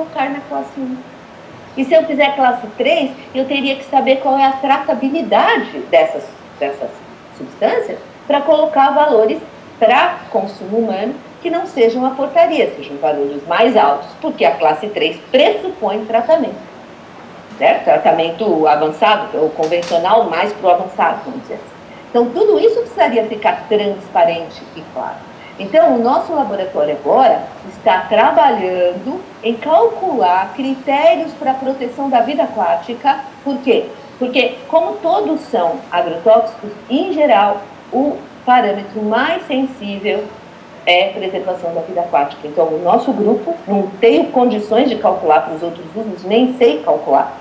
colocar na classe 1. E se eu fizer classe 3, eu teria que saber qual é a tratabilidade dessas substâncias para colocar valores para consumo humano que não sejam a portaria, sejam valores mais altos, porque a classe 3 pressupõe tratamento. Certo? Tratamento avançado, ou convencional, mais para o avançado, vamos dizer assim. Então, tudo isso precisaria ficar transparente e claro. Então, o nosso laboratório agora está trabalhando em calcular critérios para a proteção da vida aquática. Por quê? Porque, como todos são agrotóxicos, em geral, o parâmetro mais sensível é preservação da vida aquática. Então, o nosso grupo, não tenho condições de calcular para os outros grupos, nem sei calcular,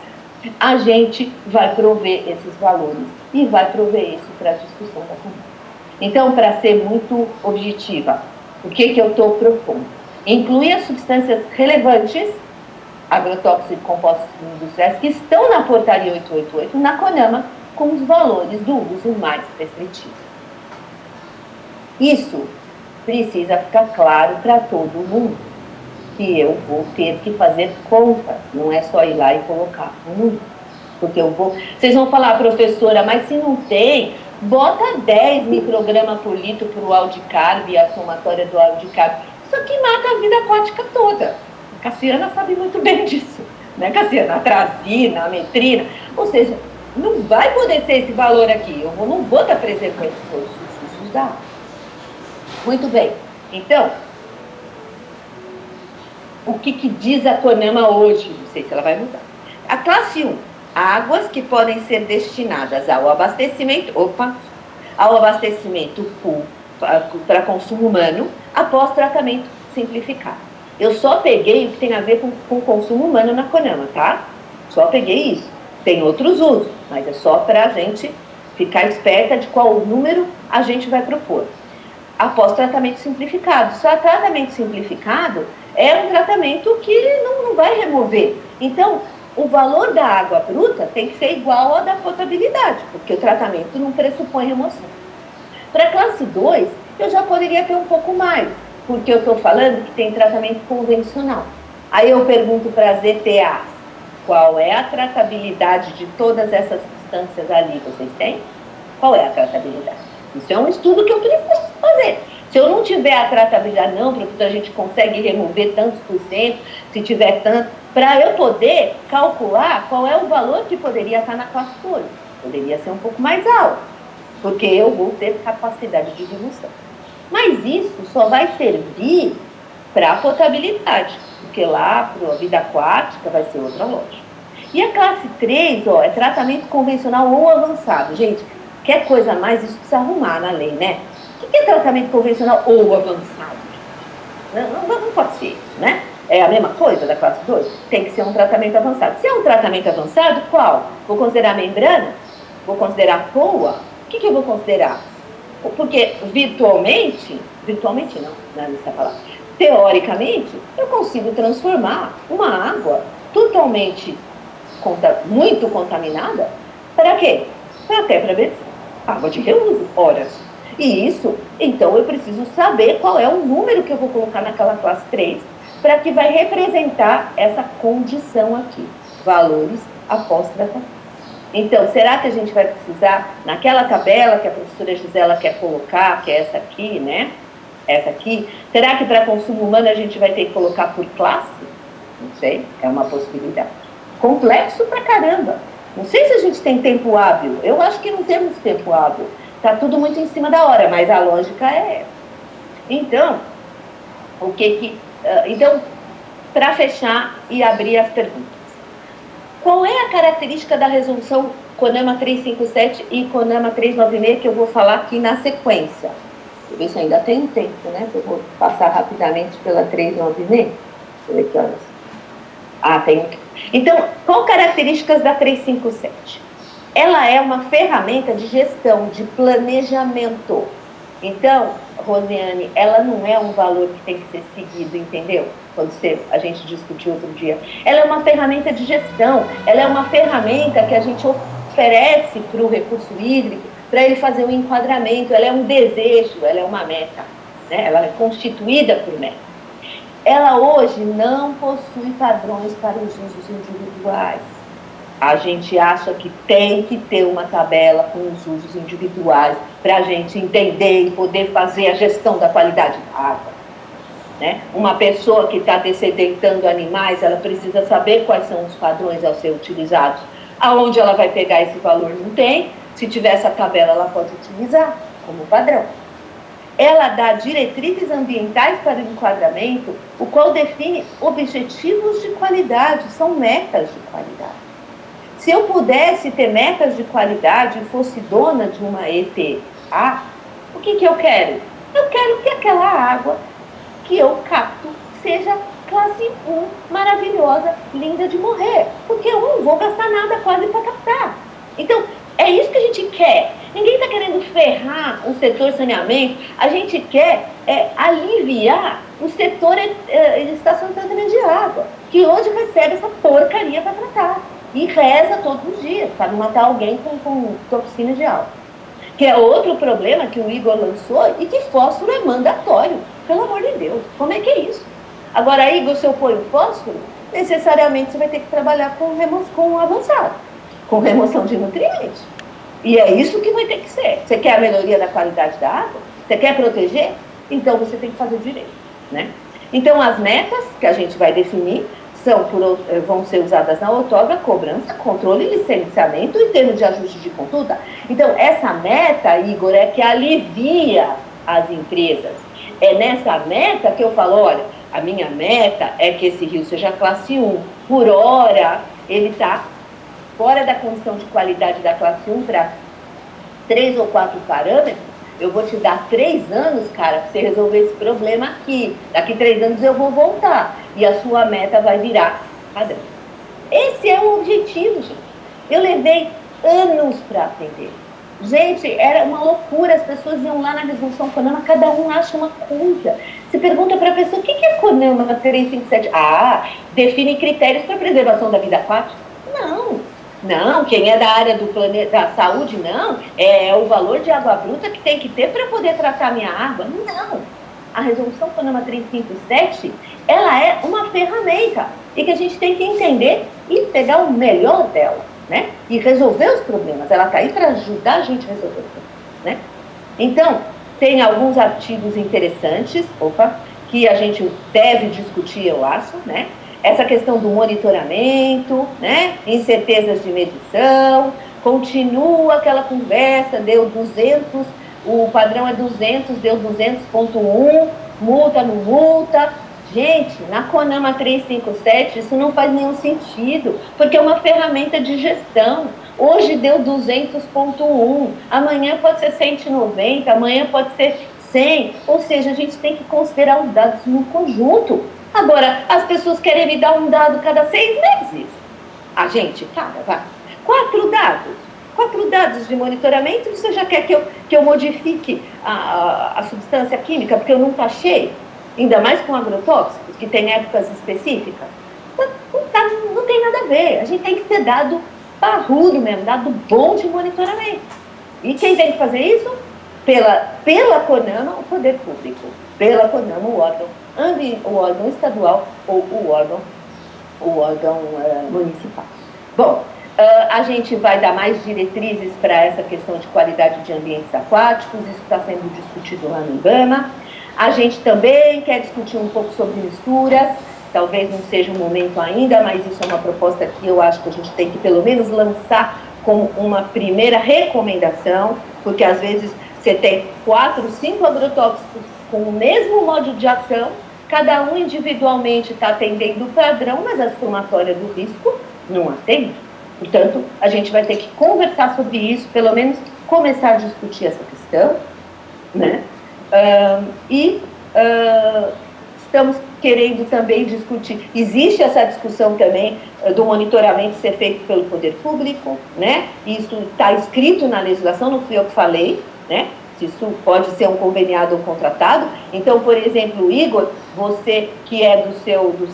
a gente vai prover esses valores e vai prover isso para a discussão da comunidade. Então, para ser muito objetiva, o que eu estou propondo? Incluir as substâncias relevantes, agrotóxicos e compostos industriais, que estão na portaria 888, na CONAMA, com os valores do uso mais restritivo. Isso precisa ficar claro para todo mundo, que eu vou ter que fazer conta, não é só ir lá e colocar no número. Porque eu vou... Vocês vão falar, professora, mas se não tem, bota 10 microgramas por litro para o aldicarb e a somatória do aldicarb. Isso aqui mata a vida aquática toda. A Cassiana sabe muito bem disso, né, Cassiana? A trazina, a metrina. Ou seja, não vai poder ser esse valor aqui. Eu não vou estar preservando todos os dados. Muito bem. Então, o que diz a CONAMA hoje? Não sei se ela vai mudar. A classe 1, águas que podem ser destinadas ao abastecimento, para consumo humano, após tratamento simplificado. Eu só peguei o que tem a ver com consumo humano na CONAMA, tá? Só peguei isso. Tem outros usos, mas é só para a gente ficar esperta de qual número a gente vai propor. Após tratamento simplificado. Só tratamento simplificado é um tratamento que não vai remover. Então, o valor da água bruta tem que ser igual ao da potabilidade, porque o tratamento não pressupõe remoção. Para a classe 2, eu já poderia ter um pouco mais, porque eu estou falando que tem tratamento convencional. Aí eu pergunto para as ETAs, qual é a tratabilidade de todas essas substâncias ali? Vocês têm? Qual é a tratabilidade? Isso é um estudo que eu preciso fazer. Se eu não tiver a tratabilidade, não, professor, a gente consegue remover tantos por cento, se tiver tanto, para eu poder calcular qual é o valor que poderia estar na classe 2. Poderia ser um pouco mais alto, porque eu vou ter capacidade de remoção. Mas isso só vai servir para a potabilidade, porque lá para a vida aquática vai ser outra lógica. E a classe 3, é tratamento convencional ou avançado. Gente, quer coisa mais, isso precisa arrumar na lei, né? O que é tratamento convencional ou avançado? Não pode ser isso, né? É a mesma coisa da classe 2? Tem que ser um tratamento avançado. Se é um tratamento avançado, qual? Vou considerar membrana? Vou considerar POA? O que eu vou considerar? Porque virtualmente não é essa palavra. Teoricamente, eu consigo transformar uma água totalmente, muito contaminada, para quê? Até para ver água de reuso, horas. E isso, então eu preciso saber qual é o número que eu vou colocar naquela classe 3, para que vai representar essa condição aqui, valores após tratamento. Então, será que a gente vai precisar, naquela tabela que a professora Gisela quer colocar, que é essa aqui, né? Essa aqui, será que para consumo humano a gente vai ter que colocar por classe? Não sei, é uma possibilidade. Complexo pra caramba. Não sei se a gente tem tempo hábil, eu acho que não temos tempo hábil. Está tudo muito em cima da hora, mas a lógica é essa. Então, então, para fechar e abrir as perguntas. Qual é a característica da resolução CONAMA 357 e CONAMA 396 que eu vou falar aqui na sequência? Deixa eu ver se ainda tem tempo, né? Eu vou passar rapidamente pela 396. Deixa eu ver que horas. Tem. Então, qual características da 357? Ela é uma ferramenta de gestão, de planejamento. Então, Rosiane, ela não é um valor que tem que ser seguido, entendeu? Quando a gente discutiu outro dia. Ela é uma ferramenta de gestão, ela é uma ferramenta que a gente oferece para o recurso hídrico, para ele fazer um enquadramento, ela é um desejo, ela é uma meta, né? Ela é constituída por meta. ela hoje não possui padrões para os usos individuais. A gente acha que tem que ter uma tabela com os usos individuais para a gente entender e poder fazer a gestão da qualidade da água. Né? Uma pessoa que está descedentando animais, ela precisa saber quais são os padrões a ser utilizados. Aonde ela vai pegar esse valor não tem, se tiver essa tabela ela pode utilizar como padrão. Ela dá diretrizes ambientais para o enquadramento, o qual define objetivos de qualidade, são metas de qualidade. Se eu pudesse ter metas de qualidade e fosse dona de uma ETA, o que eu quero? Eu quero que aquela água que eu capto seja classe 1, maravilhosa, linda de morrer, porque eu não vou gastar nada quase para captar. Então, é isso que a gente quer. Ninguém está querendo ferrar o setor saneamento, a gente quer aliviar o setor estação de tratamento de água, que hoje recebe essa porcaria para tratar. E reza todos os dias para não matar alguém com toxina de álcool. Que é outro problema que o Igor lançou e que fósforo é mandatório. Pelo amor de Deus, como é que é isso? Agora, Igor, se eu põe o fósforo, necessariamente você vai ter que trabalhar com avançado, com remoção de nutrientes. E é isso que vai ter que ser. Você quer a melhoria da qualidade da água? Você quer proteger? Então você tem que fazer direito, né? Então as metas que a gente vai definir vão ser usadas na outorga, cobrança, controle, licenciamento e termo de ajuste de conduta. Então, essa meta, Igor, é que alivia as empresas. É nessa meta que eu falo, olha, a minha meta é que esse rio seja classe 1. Por hora, ele está fora da condição de qualidade da classe 1 para 3 ou 4 parâmetros. Eu vou te dar 3 anos, cara, para você resolver esse problema aqui. Daqui 3 anos eu vou voltar. E a sua meta vai virar padrão. Esse é o objetivo, gente. Eu levei anos para aprender. Gente, era uma loucura. As pessoas iam lá na resolução CONAMA, cada um acha uma coisa. Você pergunta para a pessoa, o que é CONAMA 357? Define critérios para preservação da vida aquática. Não, quem é da área da saúde, não. É o valor de água bruta que tem que ter para poder tratar a minha água. Não. A resolução CONAMA 357, ela é uma ferramenta e que a gente tem que entender e pegar o melhor dela, né? E resolver os problemas. Ela está aí para ajudar a gente a resolver os problemas, né? Então, tem alguns artigos interessantes, que a gente deve discutir, eu acho, né? Essa questão do monitoramento, né? Incertezas de medição, continua aquela conversa, deu 200, o padrão é 200, deu 200.1, multa, não multa. Gente, na CONAMA 357 isso não faz nenhum sentido, porque é uma ferramenta de gestão. Hoje deu 200.1, amanhã pode ser 190, amanhã pode ser 100, ou seja, a gente tem que considerar os dados no conjunto. Agora, as pessoas querem me dar um dado cada 6 meses. A gente, vai. 4 dados de monitoramento, você já quer que eu modifique a substância química, porque eu nunca achei? Ainda mais com agrotóxicos, que tem épocas específicas. Não tem nada a ver. A gente tem que ter dado parrudo mesmo, dado bom de monitoramento. E quem tem que fazer isso? Pela CONAMA, o poder público. Pela CONAMA, o órgão estadual ou o órgão municipal. Bom, a gente vai dar mais diretrizes para essa questão de qualidade de ambientes aquáticos, isso está sendo discutido lá no IBAMA. A gente também quer discutir um pouco sobre misturas, talvez não seja o momento ainda, mas isso é uma proposta que eu acho que a gente tem que pelo menos lançar como uma primeira recomendação, porque às vezes você tem 4, 5 agrotóxicos com o mesmo modo de ação, cada um individualmente está atendendo o padrão, mas a somatória do risco não atende. Portanto, a gente vai ter que conversar sobre isso, pelo menos começar a discutir essa questão, né? Estamos querendo também discutir, existe essa discussão também do monitoramento ser feito pelo poder público, né? Isso está escrito na legislação, não fui eu que falei, né? Isso pode ser um conveniado ou contratado. Então, por exemplo, Igor, você que é do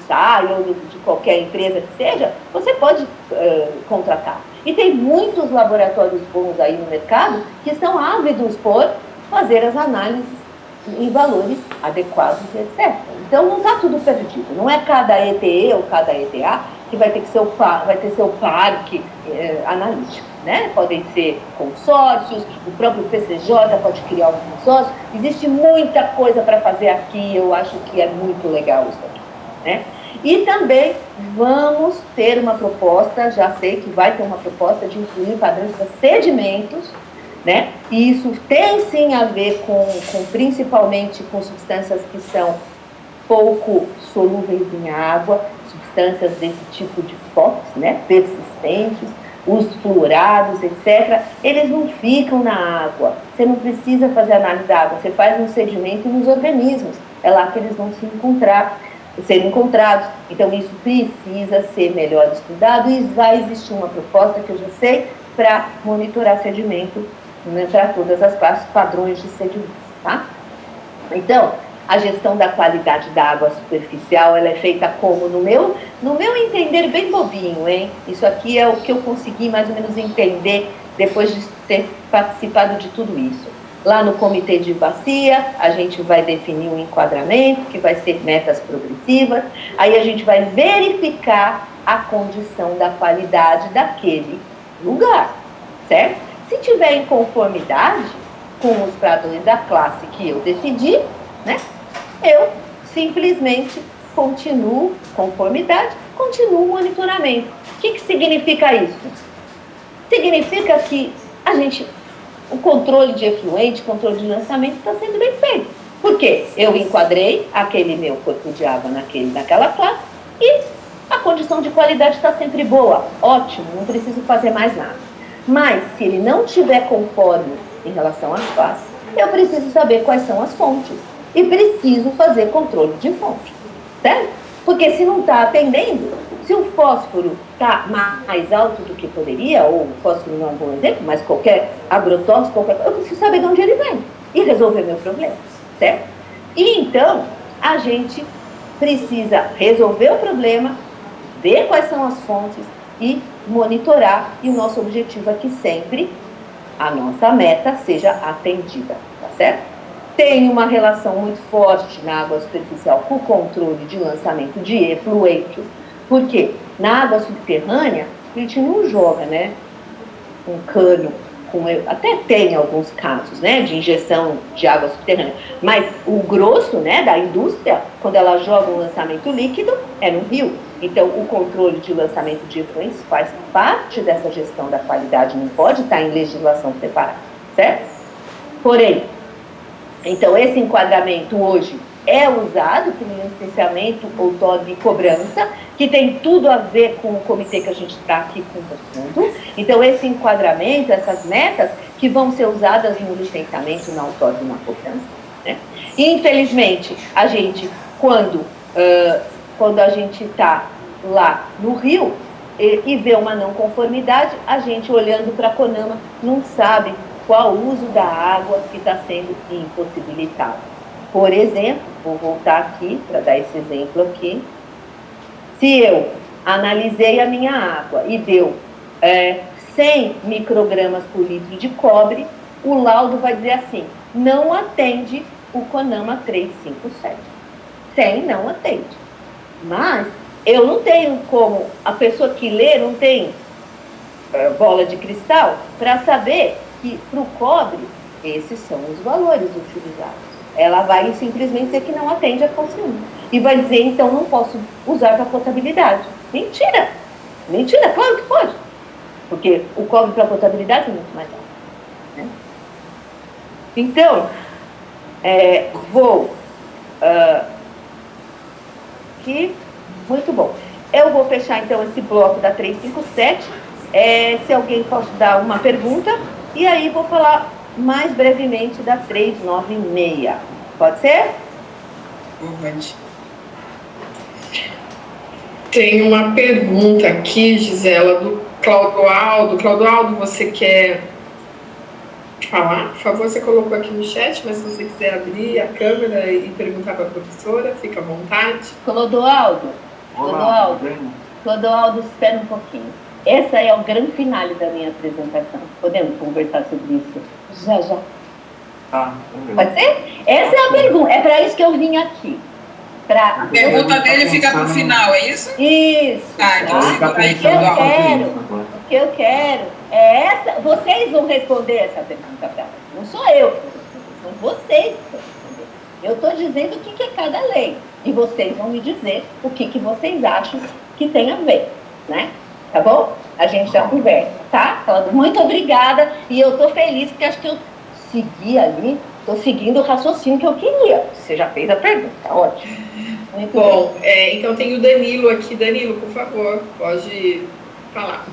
SAI ou de qualquer empresa que seja, você pode contratar. E tem muitos laboratórios bons aí no mercado que estão ávidos por fazer as análises em valores adequados, etc. Então não está tudo perdido, não é cada ETE ou cada ETA que vai ter seu parque analítico, né? Podem ser consórcios, o próprio PCJ pode criar um consórcio, existe muita coisa para fazer aqui, eu acho que é muito legal isso aqui, né? E também vamos ter uma proposta, já sei que vai ter uma proposta de incluir padrões para sedimentos, né? E isso tem sim a ver principalmente com substâncias que são pouco solúveis em água, substâncias desse tipo de FOX, né? Persistentes, os fluorados, etc. Eles não ficam na água, você não precisa fazer análise da água, você faz um sedimento nos organismos, é lá que eles vão ser encontrados. Então isso precisa ser melhor estudado e vai existir uma proposta que eu já sei para monitorar sedimento, né, para todas as classes, padrões de sedimento, tá? Então, a gestão da qualidade da água superficial, ela é feita como? No meu entender, bem bobinho, hein? Isso aqui é o que eu consegui mais ou menos entender depois de ter participado de tudo isso. Lá no comitê de bacia, a gente vai definir um enquadramento, que vai ser metas progressivas, aí a gente vai verificar a condição da qualidade daquele lugar, certo? Se tiver em conformidade com os padrões da classe que eu decidi, né, eu simplesmente continuo o monitoramento. O que significa isso? Significa que o controle de efluente, controle de lançamento está sendo bem feito. Por quê? Eu enquadrei aquele meu corpo de água naquela classe e a condição de qualidade está sempre boa. Ótimo, não preciso fazer mais nada. Mas, se ele não estiver conforme em relação às classes, eu preciso saber quais são as fontes. E preciso fazer controle de fonte, certo? Porque se não está atendendo, se o fósforo está mais alto do que poderia, ou o fósforo não é um bom exemplo, mas qualquer agrotóxico, eu preciso saber de onde ele vem e resolver meu problema, certo? E então, a gente precisa resolver o problema, ver quais são as fontes e monitorar, e o nosso objetivo é que sempre a nossa meta seja atendida, tá certo? Tem uma relação muito forte na água superficial com o controle de lançamento de efluentes, porque na água subterrânea a gente não joga, né, um cano, até tem alguns casos, né, de injeção de água subterrânea, mas o grosso, né, da indústria, quando ela joga um lançamento líquido, é no rio. Então, o controle de lançamento de efluentes faz parte dessa gestão da qualidade, não pode estar em legislação separada, certo? Porém, então, esse enquadramento hoje é usado pelo licenciamento outorga e cobrança, que tem tudo a ver com o comitê que a gente está aqui conversando. Então, esse enquadramento, essas metas, que vão ser usadas no licenciamento, na outorga e na cobrança, né? E, infelizmente, a gente, quando a gente está lá no Rio e vê uma não conformidade, a gente, olhando para a CONAMA, não sabe qual o uso da água que está sendo impossibilitado. Por exemplo, vou voltar aqui para dar esse exemplo aqui. Se eu analisei a minha água e deu 100 microgramas por litro de cobre, o laudo vai dizer assim, não atende o CONAMA 357. 100 não atende. Mas eu não tenho como, a pessoa que lê não tem bola de cristal para saber que para o cobre, esses são os valores utilizados. Ela vai simplesmente dizer que não atende a consumo. E vai dizer, então, não posso usar para potabilidade. Mentira! Mentira, claro que pode. Porque o cobre para potabilidade é muito mais alto, né? Então, vou... aqui, muito bom. Eu vou fechar, então, esse bloco da 357. Se alguém pode dar uma pergunta... E aí vou falar mais brevemente da 396. Pode ser? Pode. Tem uma pergunta aqui, Gisela, do Clodoaldo. Clodoaldo, você quer falar? Por favor, você colocou aqui no chat, mas se você quiser abrir a câmera e perguntar para a professora, fica à vontade. Clodoaldo, espera um pouquinho. Essa é o grande finale da minha apresentação. Podemos conversar sobre isso já já? Pode ser? Essa é a pergunta, é para isso que eu vim aqui. A pergunta dele fica para o final, é isso? Isso. Então segura aí, O que eu quero é essa. Vocês vão responder essa pergunta para mim. Não sou eu que vou responder, são vocês que vão responder. Eu estou dizendo o que é cada lei. E vocês vão me dizer o que vocês acham que tem a ver, né? Tá bom? A gente já conversa, tá? Falando muito obrigada. E eu estou feliz porque acho que eu segui ali, estou seguindo o raciocínio que eu queria. Você já fez a pergunta, ótimo. Muito bom. Então tem o Danilo aqui. Danilo, por favor, pode falar.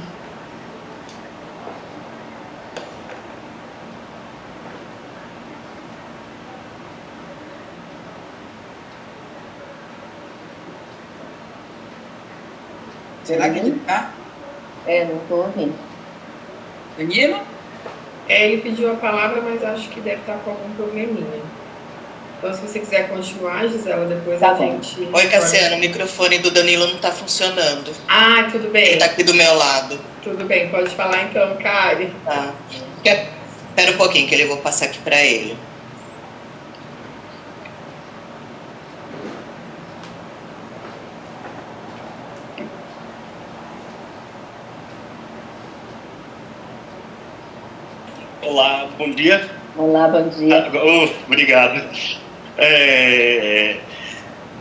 Será que ele está? Não estou ouvindo. Danilo? Ele pediu a palavra, mas acho que deve estar com algum probleminha. Então, se você quiser continuar, Gisela, depois a gente... Oi, Cassiano, o microfone do Danilo não está funcionando. Ah, tudo bem. Ele está aqui do meu lado. Tudo bem, pode falar então, Kari. Tá. Espera um pouquinho que eu vou passar aqui para ele. Olá, bom dia. Olá, bom dia. Obrigado.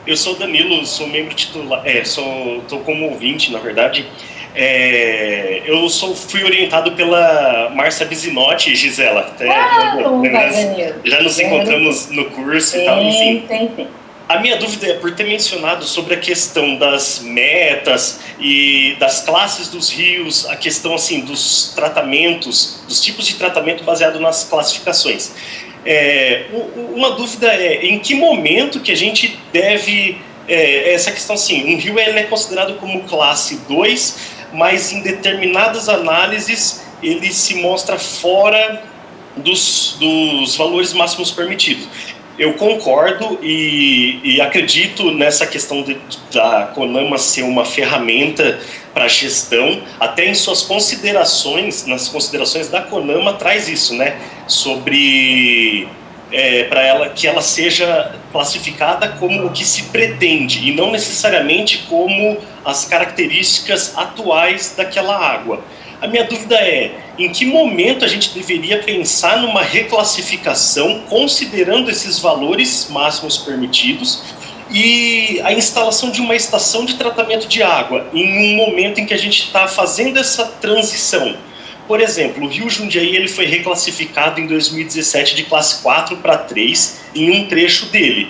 Eu sou Danilo, sou membro titular, estou como ouvinte, na verdade. Fui orientado pela Márcia Bizinotti, Gisela. Já nos encontramos no curso e tal, enfim. Sim. A minha dúvida é por ter mencionado sobre a questão das metas e das classes dos rios, a questão assim dos tratamentos, dos tipos de tratamento baseado nas classificações. Uma dúvida é em que momento que a gente deve essa questão assim, um rio ele é considerado como classe 2, mas em determinadas análises ele se mostra fora dos valores máximos permitidos. Eu concordo e acredito nessa questão da CONAMA ser uma ferramenta para gestão, até em suas considerações, nas considerações da CONAMA traz isso, né, sobre para ela que ela seja classificada como o que se pretende e não necessariamente como as características atuais daquela água. A minha dúvida é, em que momento a gente deveria pensar numa reclassificação, considerando esses valores máximos permitidos, e a instalação de uma estação de tratamento de água, em um momento em que a gente está fazendo essa transição? Por exemplo, o Rio Jundiaí ele foi reclassificado em 2017 de classe 4 para 3 em um trecho dele.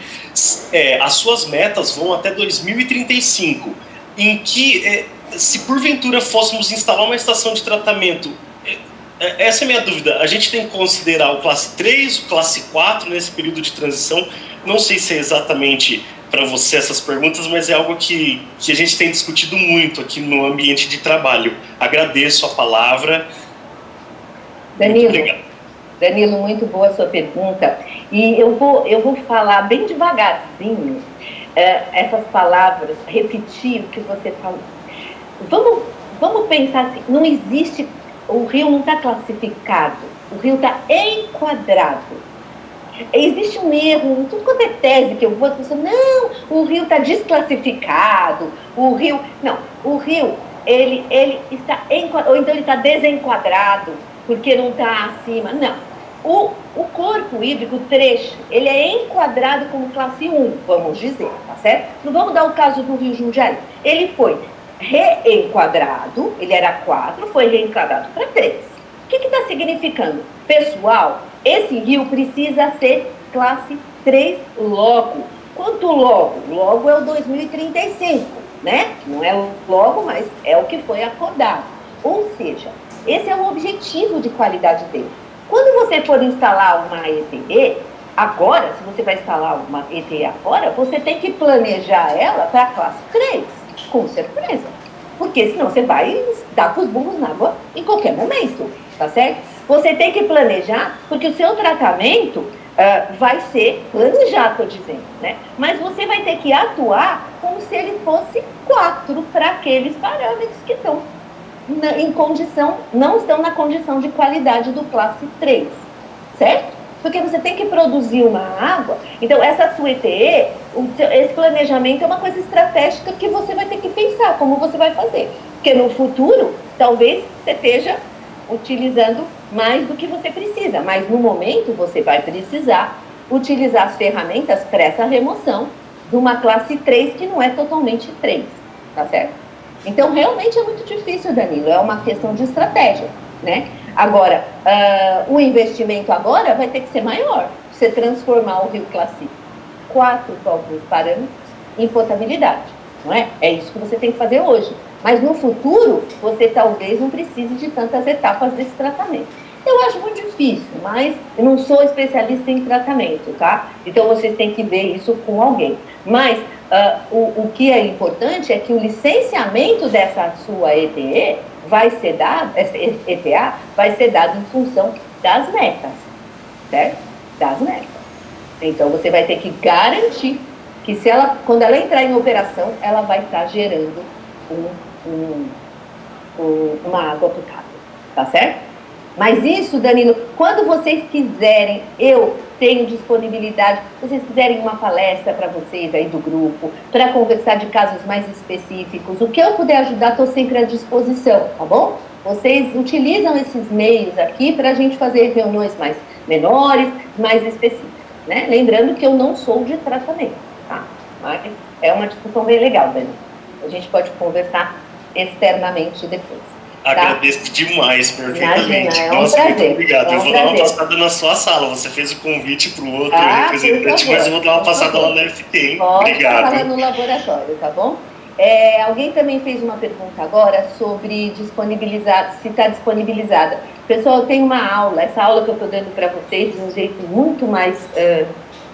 As suas metas vão até 2035, em que... se porventura fôssemos instalar uma estação de tratamento, essa é a minha dúvida, a gente tem que considerar o classe 3, o classe 4 nesse período de transição? Não sei se é exatamente para você essas perguntas, mas é algo que a gente tem discutido muito aqui no ambiente de trabalho. Agradeço a palavra. Danilo, muito boa a sua pergunta. E eu vou falar bem devagarzinho essas palavras, repetir o que você falou. Vamos pensar assim, não existe, o rio não está classificado, o rio está enquadrado. Existe um erro, tudo quanto é tese que eu vou, as pessoas, não, o rio está desclassificado, o rio ele está ou então ele está desenquadrado, porque não está acima, não. O corpo hídrico, o trecho, ele é enquadrado como classe 1, vamos dizer, tá certo? Não vamos dar o caso do Rio Jundiaí, ele foi reenquadrado, ele era 4, foi reenquadrado para 3. O que está significando? Pessoal, esse rio precisa ser classe 3 logo. Quanto logo? Logo é o 2035, né? Não é logo, mas é o que foi acordado. Ou seja, esse é o objetivo de qualidade dele. Quando você for instalar uma ETE, agora, se você vai instalar uma ETE agora, você tem que planejar ela para a classe 3. Com certeza, porque senão você vai dar com os burros na água em qualquer momento, tá certo? Você tem que planejar, porque o seu tratamento vai ser planejado, estou dizendo, né? Mas você vai ter que atuar como se ele fosse 4 para aqueles parâmetros que estão em condição, não estão na condição de qualidade do classe 3, certo? Porque você tem que produzir uma água. Então, essa sua ETE, esse planejamento é uma coisa estratégica que você vai ter que pensar como você vai fazer. Porque no futuro, talvez você esteja utilizando mais do que você precisa. Mas no momento, você vai precisar utilizar as ferramentas para essa remoção de uma classe 3 que não é totalmente 3, tá certo? Então, realmente é muito difícil, Danilo. É uma questão de estratégia, né? Agora, o investimento agora vai ter que ser maior. Você transformar o rio classe 4 com alguns parâmetros em potabilidade, não é? É isso que você tem que fazer hoje. Mas no futuro, você talvez não precise de tantas etapas desse tratamento. Eu acho muito difícil, mas eu não sou especialista em tratamento, tá? Então, vocês têm que ver isso com alguém. Mas o que é importante é que o licenciamento dessa sua ETE vai ser dado, essa ETA vai ser dado em função das metas, certo? Das metas. Então, você vai ter que garantir que quando ela entrar em operação, ela vai estar gerando uma água potável, tá certo? Mas isso, Danilo, quando vocês quiserem, eu tenho disponibilidade, se vocês quiserem uma palestra para vocês aí do grupo, para conversar de casos mais específicos, o que eu puder ajudar, estou sempre à disposição, tá bom? Vocês utilizam esses meios aqui para a gente fazer reuniões mais menores, mais específicas, né? Lembrando que eu não sou de tratamento, tá? Mas é uma discussão bem legal, Danilo. A gente pode conversar externamente depois. Tá? Agradeço demais, perfeitamente. Imagina, é um Nossa, prazer, muito obrigado. é um Eu vou dar uma prazer. passada na sua sala. Você fez o convite para o outro por representante, favor, mas eu vou dar uma por passada favor. lá na FT, hein? Pode Obrigado. falar no laboratório, tá bom? Alguém também fez uma pergunta agora sobre disponibilizar, se está disponibilizada. Pessoal, eu tenho uma aula, essa aula que eu estou dando para vocês de um jeito muito mais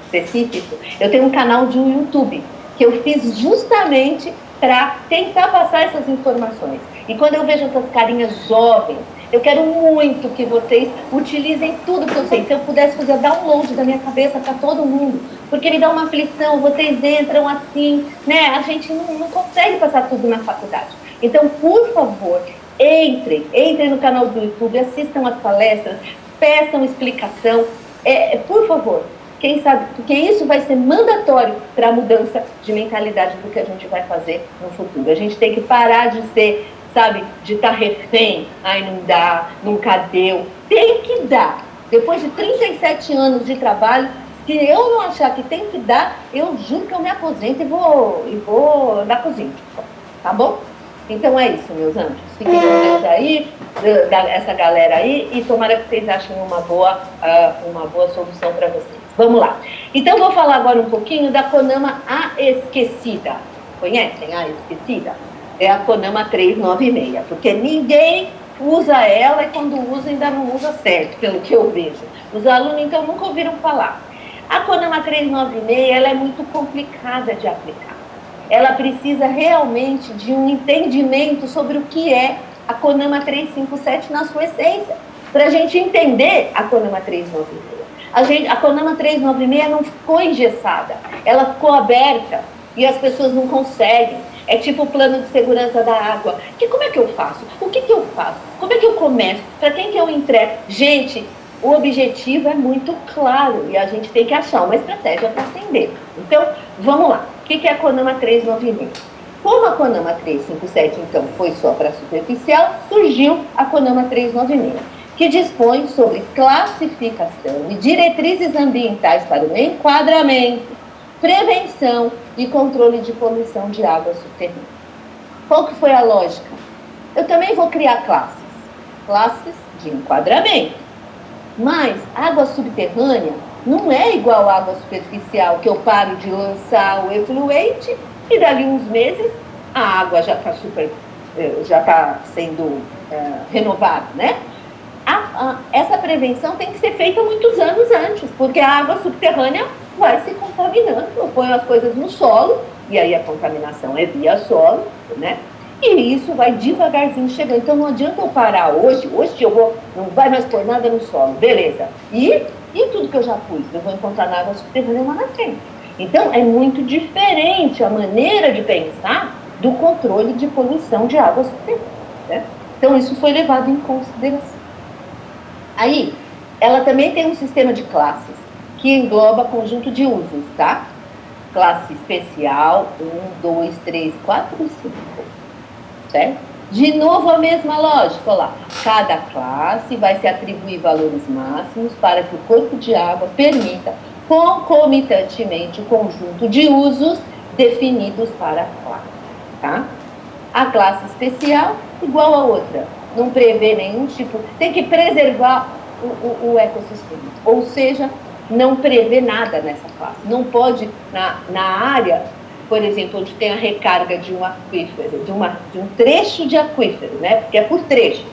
específico. Eu tenho um canal de um YouTube que eu fiz justamente para tentar passar essas informações. E quando eu vejo essas carinhas jovens, eu quero muito que vocês utilizem tudo que eu sei. Se eu pudesse fazer download da minha cabeça para todo mundo, porque me dá uma aflição, vocês entram assim, né? A gente não consegue passar tudo na faculdade. Então, por favor, entrem no canal do YouTube, assistam as palestras, peçam explicação, por favor. Quem sabe, porque isso vai ser mandatório para a mudança de mentalidade do que a gente vai fazer no futuro. A gente tem que parar de ser, sabe, de estar refém, ai, não dá, nunca deu. Tem que dar. Depois de 37 anos de trabalho, se eu não achar que tem que dar, eu juro que eu me aposento e vou na cozinha. Tá bom? Então é isso, meus anjos. Fiquem com Deus aí, essa galera aí, e tomara que vocês achem uma boa solução para vocês. Vamos lá. Então, vou falar agora um pouquinho da CONAMA A Esquecida. Conhecem a Esquecida? É a CONAMA 396, porque ninguém usa ela e quando usa ainda não usa certo, pelo que eu vejo. Os alunos, então, nunca ouviram falar. A CONAMA 396, ela é muito complicada de aplicar. Ela precisa realmente de um entendimento sobre o que é a CONAMA 357 na sua essência, para a gente entender a CONAMA 396. A CONAMA 396 não ficou engessada, ela ficou aberta e as pessoas não conseguem. É tipo o plano de segurança da água. Como é que eu faço? O que eu faço? Como é que eu começo? Para quem que eu entrego? Gente, o objetivo é muito claro e a gente tem que achar uma estratégia para atender. Então, vamos lá. O que é a CONAMA 396? Como a CONAMA 357, então, foi só para superficial, surgiu a CONAMA 396. Que dispõe sobre classificação e diretrizes ambientais para o enquadramento, prevenção e controle de poluição de água subterrânea. Qual que foi a lógica? Eu também vou criar classes de enquadramento, mas água subterrânea não é igual à água superficial, que eu paro de lançar o efluente e dali uns meses a água já está sendo renovada, né? Essa prevenção tem que ser feita muitos anos antes, porque a água subterrânea vai se contaminando. Eu ponho as coisas no solo, e aí a contaminação é via solo, né? E isso vai devagarzinho chegando. Então não adianta eu parar hoje não vai mais pôr nada no solo, beleza. E tudo que eu já pus, eu vou encontrar na água subterrânea lá na frente. Então é muito diferente a maneira de pensar do controle de poluição de água subterrânea, né? Então isso foi levado em consideração. Aí, ela também tem um sistema de classes, que engloba conjunto de usos, tá? Classe especial, 1, 2, 3, 4 e 5, certo? De novo a mesma lógica, olha lá. Cada classe vai se atribuir valores máximos para que o corpo de água permita concomitantemente o conjunto de usos definidos para a classe, tá? A classe especial igual a outra, não prevê nenhum tipo, tem que preservar o ecossistema, ou seja, não prevê nada nessa classe, não pode, na área, por exemplo, onde tem a recarga de um aquífero, de um trecho de aquífero, né, porque é por trecho,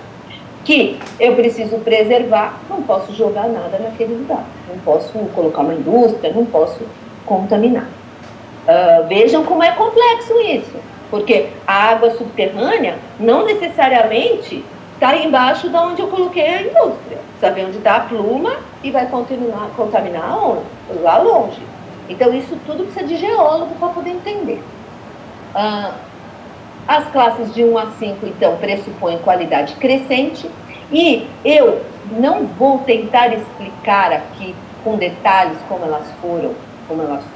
que eu preciso preservar, não posso jogar nada naquele lugar, não posso colocar uma indústria, não posso contaminar. Vejam como é complexo isso, porque a água subterrânea não necessariamente está embaixo de onde eu coloquei a indústria. Saber onde está a pluma e vai continuar a contaminar aonde? Lá longe. Então, isso tudo precisa de geólogo para poder entender. As classes de 1 a 5, então, pressupõem qualidade crescente, e eu não vou tentar explicar aqui com detalhes como elas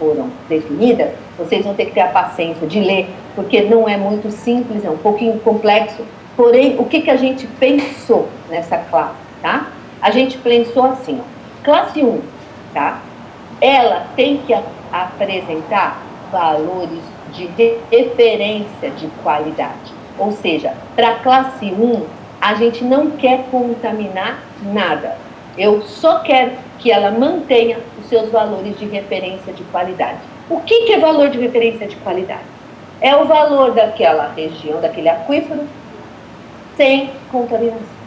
foram definidas. Vocês vão ter que ter a paciência de ler, porque não é muito simples, é um pouquinho complexo. Porém, o que a gente pensou nessa classe, tá? A gente pensou assim, ó, classe 1, tá? Ela tem que apresentar valores de referência de qualidade. Ou seja, para a classe 1, a gente não quer contaminar nada. Eu só quero que ela mantenha os seus valores de referência de qualidade. O que é valor de referência de qualidade? É o valor daquela região, daquele aquífero, sem contaminação.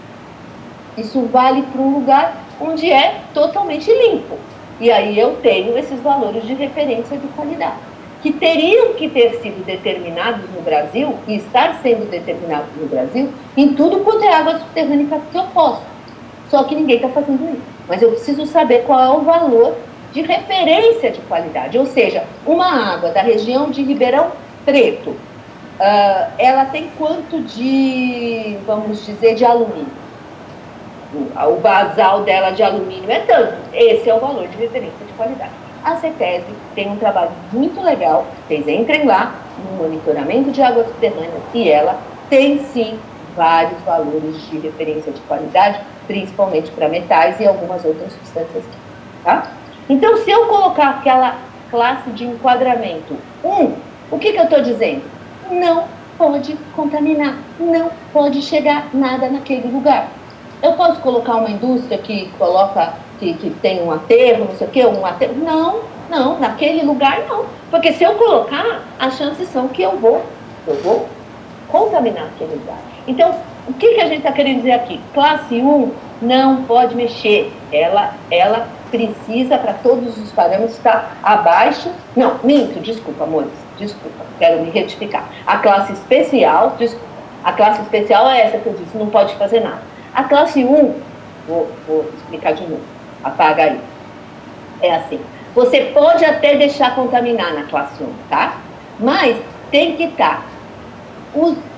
Isso vale para um lugar onde é totalmente limpo. E aí eu tenho esses valores de referência de qualidade, que teriam que ter sido determinados no Brasil, e estar sendo determinados no Brasil, em tudo quanto é água subterrânea que eu posso. Só que ninguém está fazendo isso. Mas eu preciso saber qual é o valor de referência de qualidade. Ou seja, uma água da região de Ribeirão Preto, ela tem quanto de, vamos dizer, de alumínio? O basal dela de alumínio é tanto. Esse é o valor de referência de qualidade. A CETESB tem um trabalho muito legal. Vocês entrem lá no monitoramento de água subterrânea e ela tem sim vários valores de referência de qualidade, principalmente para metais e algumas outras substâncias, tá? Então, se eu colocar aquela classe de enquadramento 1, o que eu estou dizendo? Não pode contaminar, não pode chegar nada naquele lugar. Eu posso colocar uma indústria que coloca, que tem um aterro, não sei o quê, um aterro? Não, naquele lugar não. Porque se eu colocar, as chances são que eu vou contaminar aquele lugar. Então, o que a gente está querendo dizer aqui? Classe 1 não pode mexer. Ela precisa, para todos os parâmetros, estar abaixo. Não, minto, desculpa, amores. Desculpa, quero me retificar. A classe especial, a classe especial é essa que eu disse, não pode fazer nada. A classe 1, vou explicar de novo, apaga aí. É assim, você pode até deixar contaminar na classe 1, tá? Mas tem que estar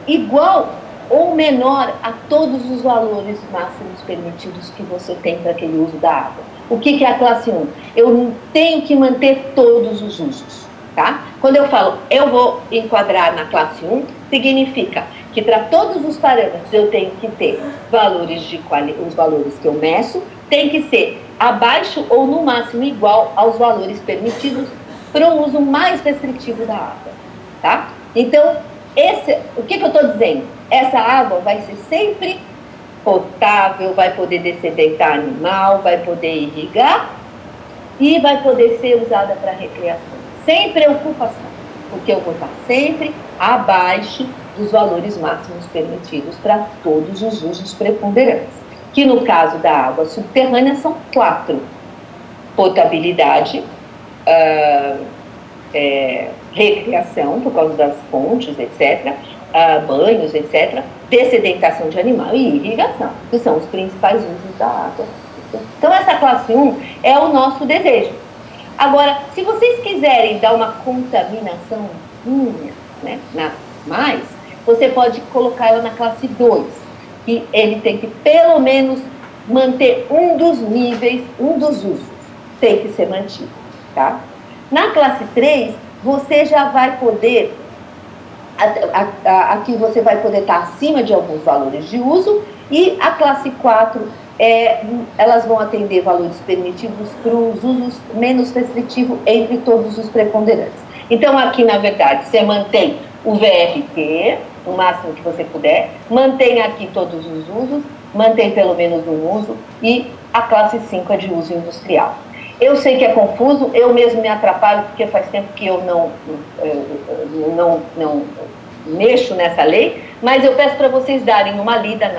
igual ou menor a todos os valores máximos permitidos que você tem para aquele uso da água. O que é a classe 1? Eu tenho que manter todos os usos, tá? Quando eu falo eu vou enquadrar na classe 1, significa que para todos os parâmetros eu tenho que ter valores os valores que eu meço, tem que ser abaixo ou no máximo igual aos valores permitidos para o uso mais restritivo da água, tá? Então, o que eu estou dizendo? Essa água vai ser sempre potável, vai poder dessedentar animal, vai poder irrigar e vai poder ser usada para recreação. Sem preocupação, porque eu vou estar sempre abaixo dos valores máximos permitidos para todos os usos preponderantes, que no caso da água subterrânea são 4: potabilidade, recreação, por causa das fontes, etc., banhos, etc., dessedentação de animal e irrigação, que são os principais usos da água. Então, essa classe 1 é o nosso desejo. Agora, se vocês quiserem dar uma contaminação né, você pode colocar ela na classe 2, que ele tem que pelo menos manter um dos níveis, um dos usos, tem que ser mantido, tá? Na classe 3, você já vai poder, aqui você vai poder estar acima de alguns valores de uso, e a classe 4, elas vão atender valores permitidos para os usos menos restritivos entre todos os preponderantes. Então, aqui, na verdade, você mantém o VRT, o máximo que você puder, mantém aqui todos os usos, mantém pelo menos um uso, e a classe 5 é de uso industrial. Eu sei que é confuso, eu mesmo me atrapalho, porque faz tempo que eu não mexo nessa lei, mas eu peço para vocês darem uma lida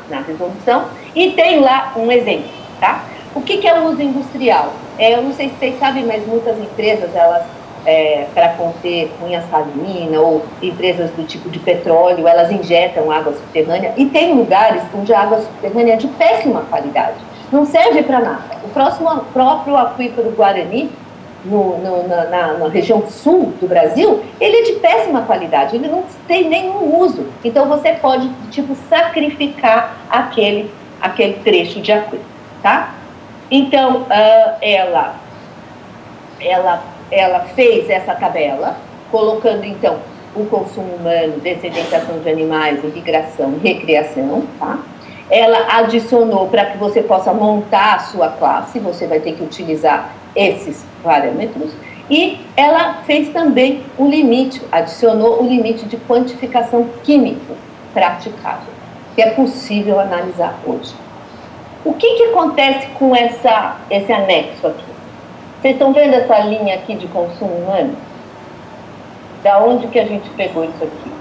na resolução, e tem lá um exemplo, tá? O que é o uso industrial? Eu não sei se vocês sabem, mas muitas empresas, elas, para conter cunha salina, ou empresas do tipo de petróleo, elas injetam água subterrânea, e tem lugares onde a água subterrânea é de péssima qualidade, não serve para nada. O próprio aquífero Guarani, na região sul do Brasil, ele é de péssima qualidade, ele não tem nenhum uso. Então, você pode, tipo, sacrificar aquele trecho de aquífero, tá? Então, ela fez essa tabela, colocando, então, o consumo humano, dessedentação de animais, irrigação e recreação, tá? Ela adicionou, para que você possa montar a sua classe, você vai ter que utilizar esses parâmetros, e ela fez também um limite, adicionou o limite de quantificação químico praticável, que é possível analisar hoje. O que acontece com esse anexo aqui? Vocês estão vendo essa linha aqui de consumo humano? Da onde que a gente pegou isso aqui?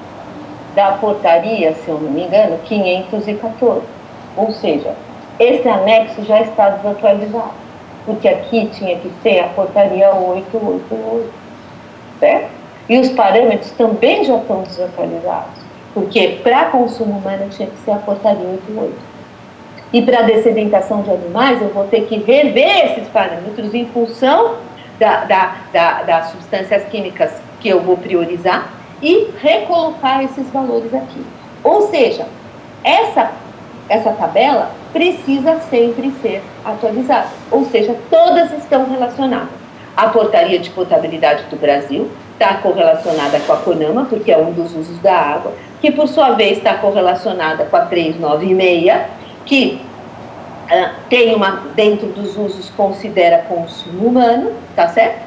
Da portaria, se eu não me engano, 514. Ou seja, esse anexo já está desatualizado, porque aqui tinha que ser a portaria 888, certo? E os parâmetros também já estão desatualizados, porque para consumo humano tinha que ser a portaria 88. E para dessedentação de animais, eu vou ter que rever esses parâmetros em função das substâncias químicas que eu vou priorizar e recolocar esses valores aqui. Ou seja, essa tabela precisa sempre ser atualizada. Ou seja, todas estão relacionadas. A portaria de potabilidade do Brasil está correlacionada com a CONAMA, porque é um dos usos da água, que por sua vez está correlacionada com a 396, que tem dentro dos usos, considera consumo humano, tá certo?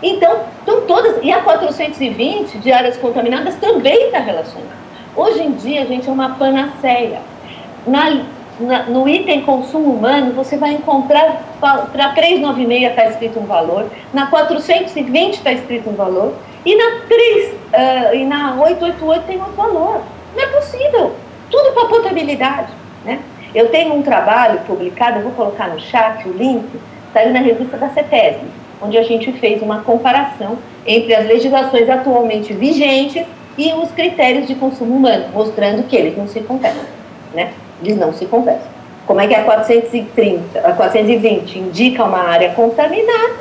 Então todas, e a 420 de áreas contaminadas também está relacionada. Hoje em dia, gente, é uma panaceia. No item consumo humano, você vai encontrar, para 396 está escrito um valor, na 420 está escrito um valor, e na 888 tem outro valor. Não é possível. Tudo para potabilidade, né? Eu tenho um trabalho publicado, eu vou colocar no chat o link, saiu na revista da CETESB, onde a gente fez uma comparação entre as legislações atualmente vigentes e os critérios de consumo humano, mostrando que eles não se conversam, né? Eles não se conversam. Como é que a 420 indica uma área contaminada,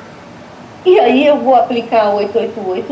e aí eu vou aplicar a 888,